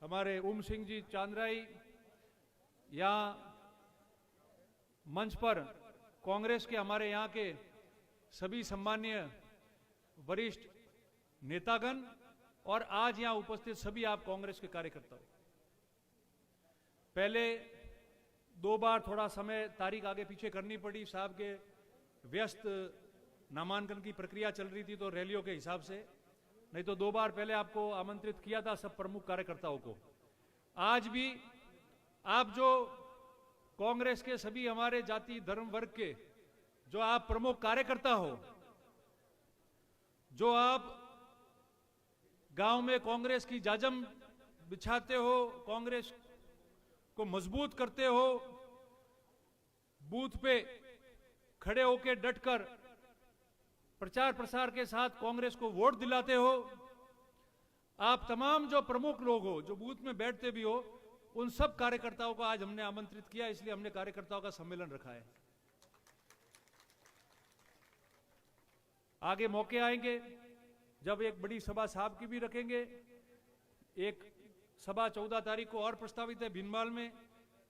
हमारे ओम सिंह जी चांद्राई, यहाँ मंच पर कांग्रेस के हमारे यहाँ के सभी सम्मानीय वरिष्ठ नेतागण और आज यहाँ उपस्थित सभी आप कांग्रेस के कार्यकर्ता हो। पहले 2 बार थोड़ा समय तारीख आगे पीछे करनी पड़ी, साहब के व्यस्त नामांकन की प्रक्रिया चल रही थी तो रैलियों के हिसाब से, नहीं तो 2 बार पहले आपको आमंत्रित किया था सब प्रमुख कार्यकर्ताओं को। आज भी आप जो कांग्रेस के सभी हमारे जाति धर्म वर्ग के जो आप प्रमुख कार्यकर्ता हो, जो आप गांव में कांग्रेस की जाजम बिछाते हो, कांग्रेस को मजबूत करते हो, बूथ पे खड़े होकर डटकर प्रचार प्रसार के साथ कांग्रेस को वोट दिलाते हो, आप तमाम जो प्रमुख लोग हो जो बूथ में बैठते भी हो, उन सब कार्यकर्ताओं को आज हमने आमंत्रित किया, इसलिए हमने कार्यकर्ताओं का सम्मेलन रखा है। आगे मौके आएंगे जब एक बड़ी सभा साहब की भी रखेंगे। एक सभा 14 तारीख को और प्रस्तावित है भीनमाल में।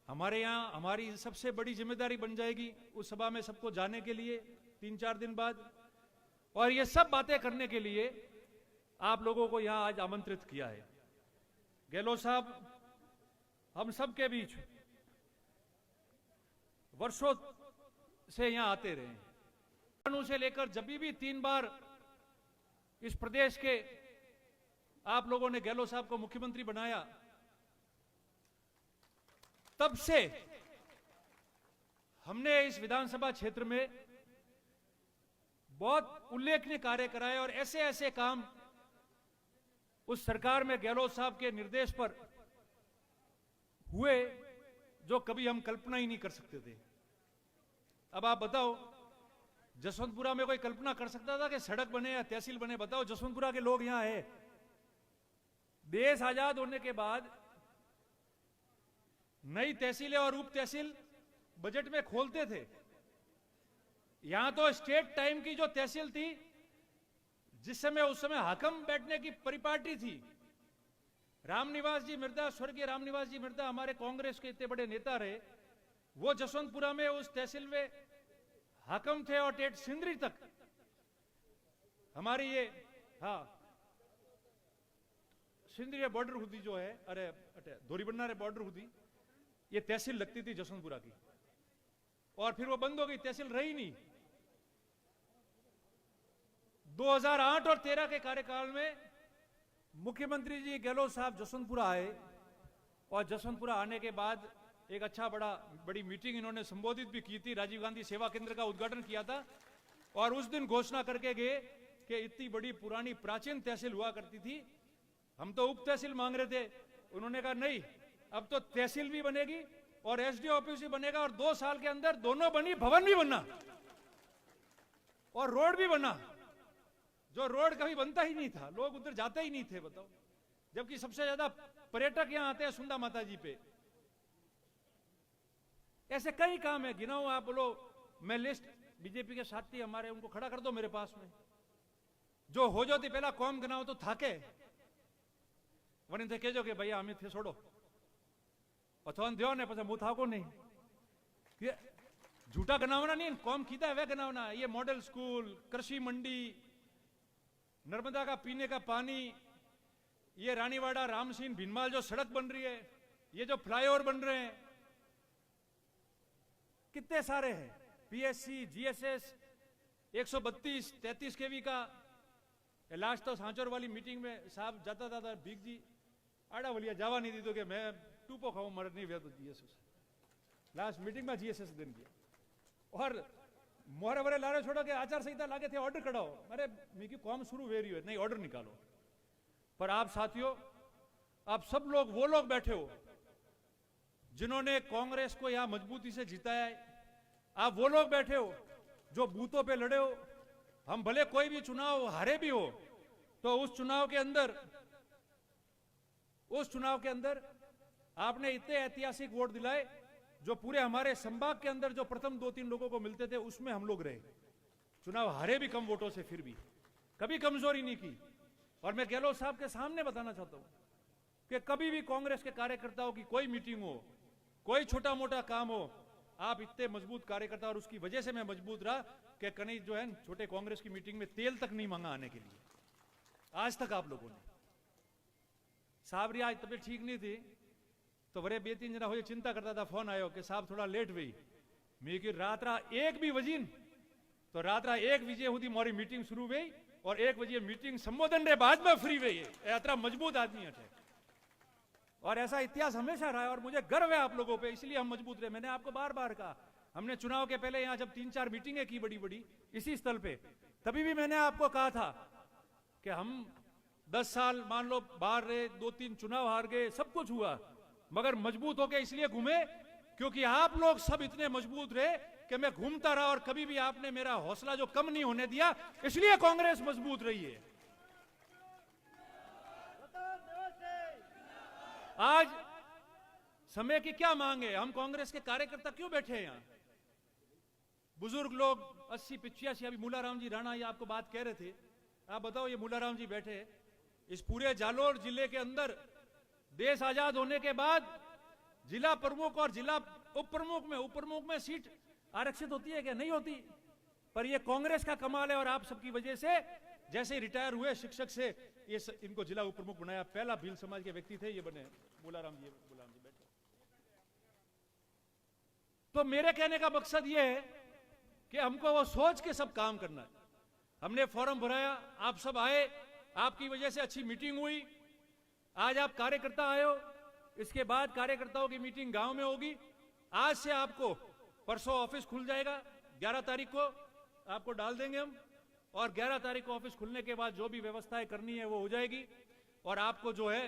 हमारे यहाँ हमारी सबसे बड़ी जिम्मेदारी बन जाएगी उस सभा में सबको जाने के लिए 3-4 दिन बाद, और ये सब बातें करने के लिए आप लोगों को यहां आज आमंत्रित किया है। गहलोत साहब हम सब के बीच वर्षों से यहां आते रहे, से लेकर जब भी 3 बार इस प्रदेश के आप लोगों ने गहलोत साहब को मुख्यमंत्री बनाया, तब से हमने इस विधानसभा क्षेत्र में बहुत उल्लेखनीय कार्य कराए और ऐसे ऐसे काम उस सरकार में गहलोत साहब के निर्देश पर हुए जो कभी हम कल्पना ही नहीं कर सकते थे। अब आप बताओ, जसवंतपुरा में कोई कल्पना कर सकता था कि सड़क बने या तहसील बने? बताओ, जसवंतपुरा के लोग यहां हैं। देश आजाद होने के बाद नई तहसीलें और उप तहसील बजट में खोलते थे। यहां तो स्टेट टाइम की जो तहसील थी, जिस समय उस समय हाकम बैठने की परिपाटी थी, रामनिवास जी मिर्दा, स्वर्गीय रामनिवास जी मिर्दा हमारे कांग्रेस के इतने बड़े नेता रहे, वो जसवंतपुरा में उस तहसील में हाकम थे और टेट सिंदरी तक हमारी ये सिंदरी बॉर्डर हुदी जो है, अरे धोरीबन्ना बॉर्डर हुदी, ये तहसील लगती थी जसवंतपुरा की, और फिर वो बंद हो गई, तहसील रही नहीं। 2008 और 13 के कार्यकाल में मुख्यमंत्री जी गहलोत साहब जसवंतपुरा आए, और जसवंतपुरा आने के बाद एक बड़ी मीटिंग इन्होंने संबोधित भी की थी, राजीव गांधी सेवा केंद्र का उद्घाटन किया था, और उस दिन घोषणा करके गए कि इतनी बड़ी पुरानी प्राचीन तहसील हुआ करती थी, हम तो उप तहसील मांग रहे थे। उन्होंने कहा नहीं, अब तो तहसील भी बनेगी और एसडीओ ऑफिस भी बनेगा, और 2 साल के अंदर दोनों बनी, भवन भी बनना और रोड भी बना, जो रोड कभी बनता ही नहीं था, लोग उधर जाते ही नहीं थे। बताओ, जबकि सबसे ज्यादा पर्यटक यहां आते हैं सुंदा माता जी पे। ऐसे कई काम है, गिनाओ आप, बोलो मैं लिस्ट बीजेपी के साथी हमारे उनको खड़ा कर दो मेरे पास में, जो हो जाती पहला कौम गिनाओ तो थाके वनी थे कहो कि भैया हमें थे छोड़ो अथवा दो ने पछा मुंह थाको नहीं, ये झूठा गनावना नहीं, कौम कीता है वह गनावना। ये मॉडल स्कूल, कृषि मंडी, नर्मदा का पीने का पानी, ये रानीवाड़ा रामसीन भीनमाल जो सड़क बन रही है, ये जो फ्लाईओवर बन रहे हैं, कितने सारे हैं, पीएससी, जीएसएस, 132 33 केवी का। लास्ट तो सांचौर वाली मीटिंग में साहब जाता था भीख जी आड़ा वलिया जावा नहीं दी तो कि मैं टूपो खाऊं मर नहीं हुआ तो जीएसएस लास्ट मीटिंग में जीएसएस दिन की, और मोहरे वरे लारे छोड़ो कि आचार संहिता लागे थे ऑर्डर कढ़ाओ, अरे मेरी कॉम शुरू हो रही है, नहीं ऑर्डर निकालो। पर आप साथियों, आप सब लोग वो लोग बैठे हो जिन्होंने कांग्रेस को यहां मजबूती से जिताया है, आप वो लोग बैठे हो जो बूथों पे लड़े हो। हम भले कोई भी चुनाव हारे भी हो तो उस चुनाव के अंदर आपने इतने ऐतिहासिक वोट दिलाए जो पूरे हमारे संभाग के अंदर जो प्रथम 2-3 लोगों को मिलते थे उसमें हम लोग रहे। चुनाव हारे भी कम वोटों से, फिर भी कभी कमजोरी नहीं की। और मैं गहलोत साहब के सामने बताना चाहता हूं कि कभी भी कांग्रेस के कार्यकर्ताओं की कोई मीटिंग हो, कोई छोटा मोटा काम हो, आप इतने मजबूत कार्यकर्ता, और उसकी वजह से मैं मजबूत रहा कि कहीं जो है छोटे कांग्रेस की मीटिंग में तेल तक नहीं मांगा आने के लिए, आज तक आप लोगों ने। साहब री आज तबीयत ठीक नहीं थी तो वरे 2-3 जना हो चिंता करता था, फोन आयो कि साहब थोड़ा लेट हुई। मैं कि रात 1 भी वजीन तो रात 1 बजे हुई मोरी मीटिंग शुरू हुई और 1 बजे मीटिंग संबोधन रे बाद में फ्री हुई। इतना मजबूत आदमी है और ऐसा इतिहास हमेशा रहा है और मुझे गर्व है आप लोगों पे, इसलिए हम मजबूत रहे। मैंने आपको बार बार कहा, हमने चुनाव के पहले यहां जब 3-4 मीटिंगें की बड़ी बड़ी इसी स्थल पे, तभी भी मैंने आपको कहा था कि हम 10 साल मान लो बाहर रहे, 2-3 चुनाव हार गए, सब कुछ हुआ, मगर मजबूत होके इसलिए घूमे क्योंकि आप लोग सब इतने मजबूत रहे कि मैं घूमता रहा और कभी भी आपने मेरा हौसला जो कम नहीं होने दिया, इसलिए कांग्रेस मजबूत रही है। आज समय की क्या मांग है? हम कांग्रेस के कार्यकर्ता क्यों बैठे हैं यहां? बुजुर्ग लोग 80-85, अभी मूलाराम जी राणा ये आपको बात कह रहे थे, आप बताओ, ये मूलाराम जी बैठे इस पूरे जालोर जिले के अंदर देश आजाद होने के बाद जिला प्रमुख और जिला उप प्रमुख में सीट आरक्षित होती है क्या? नहीं होती। पर ये कांग्रेस का कमाल है और आप सबकी वजह से जैसे ही रिटायर हुए शिक्षक से ये इनको जिला उप प्रमुख बनाया। पहला भील समाज के व्यक्ति थे ये बने, मूलाराम जी बैठे। तो मेरे कहने का मकसद ये है कि हमको वो सोच के सब काम करना है। हमने फॉर्म भराया, आप सब आए, आपकी वजह से अच्छी मीटिंग हुई, आज आप कार्यकर्ता आए हो। इसके बाद कार्यकर्ताओं की मीटिंग गांव में होगी। आज से आपको परसों ऑफिस खुल जाएगा, 11 तारीख को आपको डाल देंगे हम, और 11 तारीख को ऑफिस खुलने के बाद जो भी व्यवस्थाएं करनी है वो हो जाएगी और आपको जो है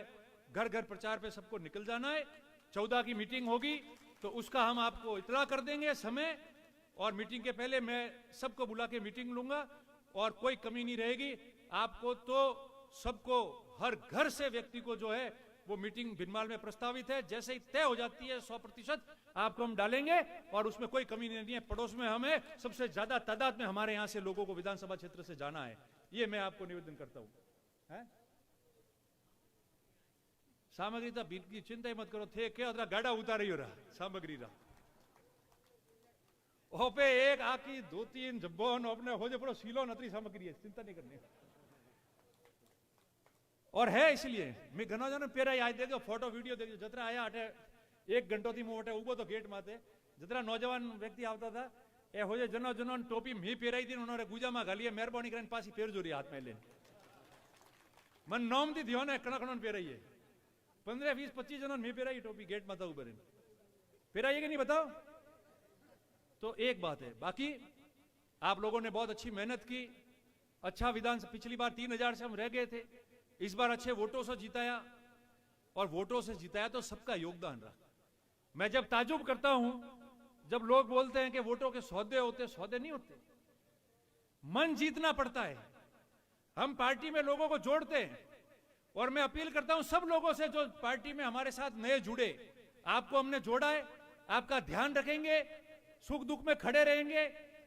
घर घर प्रचार पे सबको निकल जाना है। 14 की मीटिंग होगी तो उसका हम आपको इतला कर देंगे समय, और मीटिंग के पहले मैं सबको बुला के मीटिंग लूंगा और कोई कमी नहीं रहेगी। आपको तो सबको हर घर से व्यक्ति को जो है वो मीटिंग भिनमाल में प्रस्तावित है, जैसे ही तय हो जाती है 100% आपको हम डालेंगे और उसमें कोई कमी नहीं है। पड़ोस में हमें सबसे ज्यादा तादाद में हमारे यहां से लोगों को विधानसभा क्षेत्र से जाना है, ये मैं आपको निवेदन करता हूं। सामग्री तो की चिंता ही मत करो, थे क्या गाड़ा उतारी हो रहा सामग्री रहा ओपे एक आकी 2-3 जब्बोन अपने हो जाए सीलो नतरी सामग्री है, चिंता नहीं करनी। और है इसलिए मैं घना जाने पेरा याद दे दो, फोटो वीडियो दे दो। जतरा आया अटे 1 घंटो थी मोटे उबो तो गेट माते, जतरा नौजवान व्यक्ति आता था ए हो जाए जनो जनो टोपी मी पेराई थी, उन्होंने गुजा में गाली मेहरबानी करने पासी पेर जोरी हाथ में ले मन नोम थी ध्यो ने कणा पेराई है 15-20-25 जनों मी पेराई टोपी गेट माता उबर पेराई कि नहीं बताओ। तो एक बात है, बाकी आप लोगों ने बहुत अच्छी मेहनत की, अच्छा विधान, पिछली बार 3000 से हम रह गए थे, इस बार अच्छे वोटों से जिताया और वोटों से जिताया तो सबका योगदान रहा। मैं जब ताजुब करता हूं जब लोग बोलते हैं कि वोटों के सौदे होते, सौदे नहीं होते, मन जीतना पड़ता है। हम पार्टी में लोगों को जोड़ते हैं और मैं अपील करता हूं सब लोगों से जो पार्टी में हमारे साथ नए जुड़े, आपको हमने जोड़ा है, आपका ध्यान रखेंगे, सुख दुख में खड़े रहेंगे।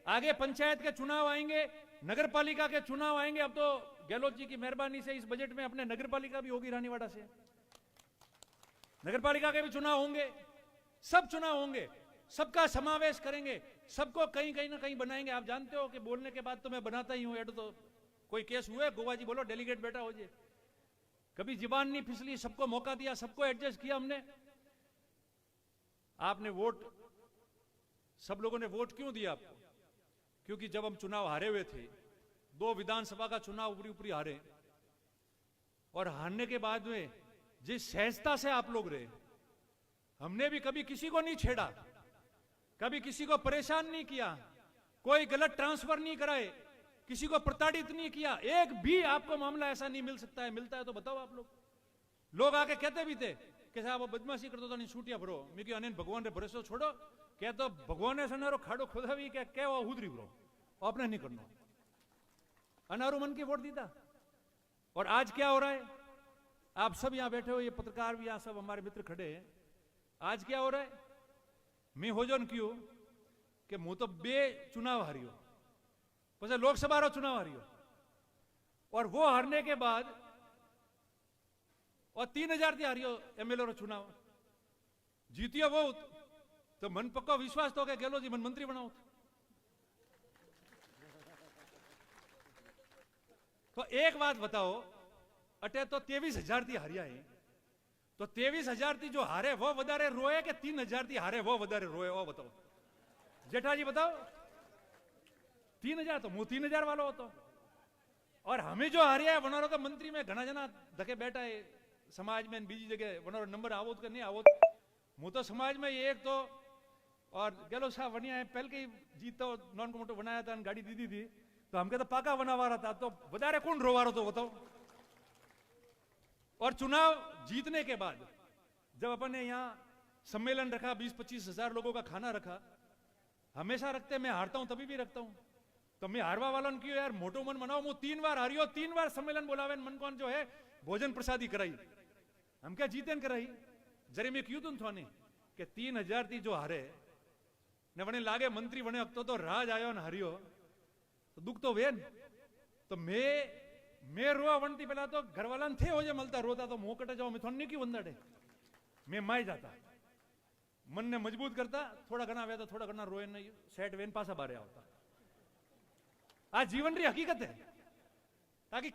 आगे पंचायत के चुनाव आएंगे, नगर पालिका के चुनाव आएंगे। अब तो गहलोत जी की मेहरबानी से इस बजट में अपने नगर पालिका भी होगी, रानीवाड़ा से नगर पालिका के भी चुनाव होंगे, सब चुनाव होंगे, सबका समावेश करेंगे, सबको कहीं कहीं ना कहीं बनाएंगे। आप जानते हो कि बोलने के बाद तो मैं बनाता ही हूं, एडो तो कोई केस हुए गोवा जी बोलो डेलीगेट बेटा हो जाए, कभी जुबान नहीं फिसली, सबको मौका दिया, सबको एडजस्ट किया हमने। आपने वोट, सब लोगों ने वोट क्यों दिया आपको? क्योंकि जब हम चुनाव हारे हुए थे, 2 विधानसभा का चुनाव ऊपरी ऊपरी हारे, और हारने के बाद में जिस सहजता से आप लोग रहे, हमने भी कभी किसी को नहीं छेड़ा, कभी किसी को परेशान नहीं किया, कोई गलत ट्रांसफर नहीं कराए, किसी को प्रताड़ित नहीं किया। एक भी आपको मामला ऐसा नहीं मिल सकता है, मिलता है तो बताओ आप लोग। लोग आके कहते भी थे कि साहब बदमाशी करते तो नहीं छूटिया भरो, मैं कि अनेन भगवान रे भरोसो छोड़ो, क्या तो भगवान ने सनारो खाड़ो खोदा भी क्या वो हुदरी भरो, आपने नहीं करना। अनारू मन की वोट दीता। और आज क्या हो रहा है, आप सब यहां बैठे हो, ये पत्रकार भी यहां सब हमारे मित्र खड़े हैं, आज क्या हो रहा है, मैं हो जोन क्यों कि मुंह तो 2 चुनाव हारियो, પછી લોકસભાનો ચુનાવ હાર્યો, और वो हारने के बाद और 3000 थी हारियो एमएलए रो चुनाव जीतियो वो तो मन पक्को विश्वास तो के गेलोजी मन मंत्री बनाओ तो एक बात बताओ अटे तो 23,000 थी हारिया है तो 23,000 थी जो हारे वो वधारे रोए के 3,000 थी हारे वो वधारे रोए वो बताओ जेठाजी बताओ 3,000 तो मुंह 3,000 वालों होतो और हमें जो हारिया है वनारो तो मंत्री में घना जना धके बैठा है समाज में बीजी जगह वनारो नंबर आवो तो नहीं आवो मु तो समाज में एक तो और गेलो साहब वनिया है पहले के जीत तो नॉन कमोटो बनाया था गाड़ी दी थी तो हमके तो पाका बनावा रहा था तो वधारे कौन रोवा रहा तो बताओ और चुनाव जीतने के बाद जब अपन ने यहाँ सम्मेलन रखा 20-25 हजार लोगों का खाना रखा हमेशा रखते मैं हारता हूं तभी भी रखता हूं तो मैं हारवा वालों क्यों यार मोटो मन मनाओ मु 3 बार हारियो 3 बार सम्मेलन बोलावे मन कौन जो है भोजन प्रसादी कराई हम क्या जीते कराई जरे मैं क्यों तुम थोने कि 3,000 थी जो हारे ने वने लागे मंत्री बने अब तो राज आयो ने हारियो तो दुख तो वेन तो मैं रोआ वनती पहला तो घर वाला थे हो जे मलता रोता तो मुंह कटे जाओ मैं थोड़ी की वंदड़े मैं माई जाता मन ने मजबूत करता थोड़ा घना वे तो थोड़ा घना रोए नहीं सेट वेन पासा बारे आवता आज जीवन री हकीकत है ताकि